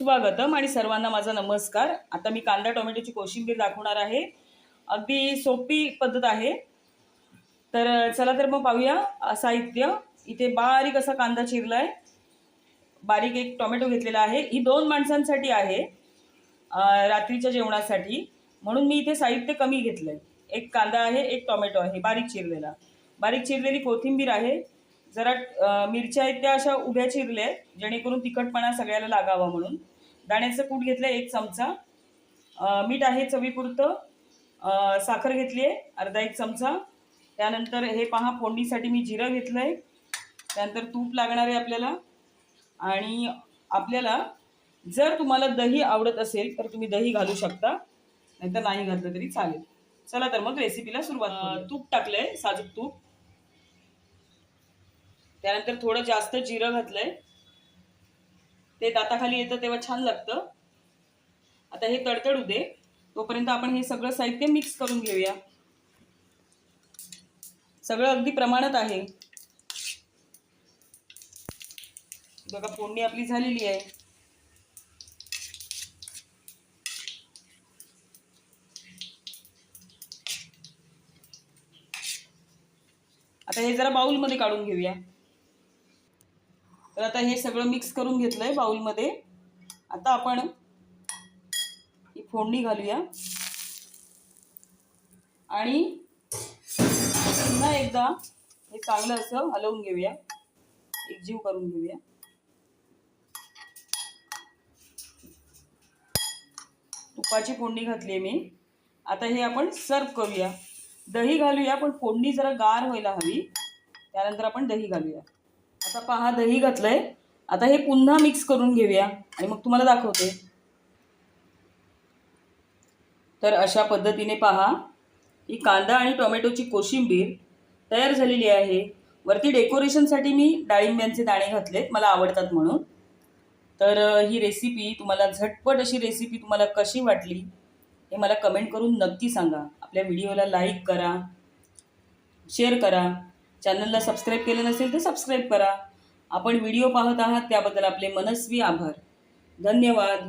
स्वागतम आणि सर्वांना माझा नमस्कार। आता मी कांदा टोमॅटोची कोशिंबीर दाखवणार आहे। अगदी सोपी पद्धत आहे। तर चला तर मग पाहूया साहित्य। इथे बारीक असा कांदा चिरलाय, बारीक एक टोमॅटो घेतलेला आहे। ही 2 माणसांसाठी आहे, रात्रीच्या जेवणासाठी, म्हणून मी इथे साहित्य कमी घेतलंय। एक कांदा आहे, एक टोमॅटो आहे बारीक चिरलेला, बारीक चिरलेली कोथिंबीर आहे, जरा मिरच्या आहेत त्या अशा उभ्या चिरल्या जेणेकरून तिखटपणा सगळ्याला लागावा म्हणून। दाण्याचं कूट घेतलं 1 चमचा, मीठ आहे चवीपुरतं, साखर घेतली आहे अर्धा 1 चमचा। त्यानंतर हे पहा फोडणीसाठी मी जिरं घेतलंय, त्यानंतर तूप लागणार आहे आपल्याला। आणि आपल्याला जर तुम्हाला दही आवडत असेल तर तुम्ही दही घालू शकता, नाहीतर नाही घातलं तरी चालेल। चला तर मग रेसिपीला सुरुवात करूया। तूप टाकलंय, साजूक तूप, त्यानंतर थोडं जास्त जिरं घातलंय, ते दाताखाली येतं तेव्हा छान लागतं। आता हे तडतडू दे, तोपर्यंत आपण हे सगळं साहित्य मिक्स करून घेऊया। सगळं अगदी प्रमाणात आहे बघा। फोडणी आपली झालेली आहे। आता हे जरा बाउल मध्ये काढून घेऊया। तर आता हे सगळं मिक्स करून घेतलंय बाउल मध्ये। आता आपण ही फोडणी घालूया आणि पुन्हा एकदा हे चांगलं असं हलवून घेऊया, एकजीव करून घेऊया। तुपाची फोडणी घातली मी। आता हे आपण सर्व करूया। दही घालूया, पण फोडणी जरा गार व्हायला हवी, त्यानंतर आपण दही घालूया। आता पहा दही घातलंय, आता हे पुन्हा मिक्स करून घेऊया आणि मग तुम्हाला दाखवते। तर अशा पद्धतीने पहा ही कांदा आणि टोमॅटोची कोशिंबीर तयार झालेली आहे। वरती डेकोरेशनसाठी मी डाळिंब्यांचे दाणे घातलेत, मला आवडतात म्हणून। तर ही रेसिपी तुम्हाला झटपट अशी रेसिपी तुम्हाला कशी वाटली हे मला कमेंट करून नक्की सांगा। आपल्या व्हिडिओला लाईक करा, शेअर करा, चॅनलला सबस्क्राईब केलं नसेल तर सबस्क्राईब करा। आपण व्हिडिओ पाहत आहात त्याबद्दल आपले मनस्वी आभार। धन्यवाद।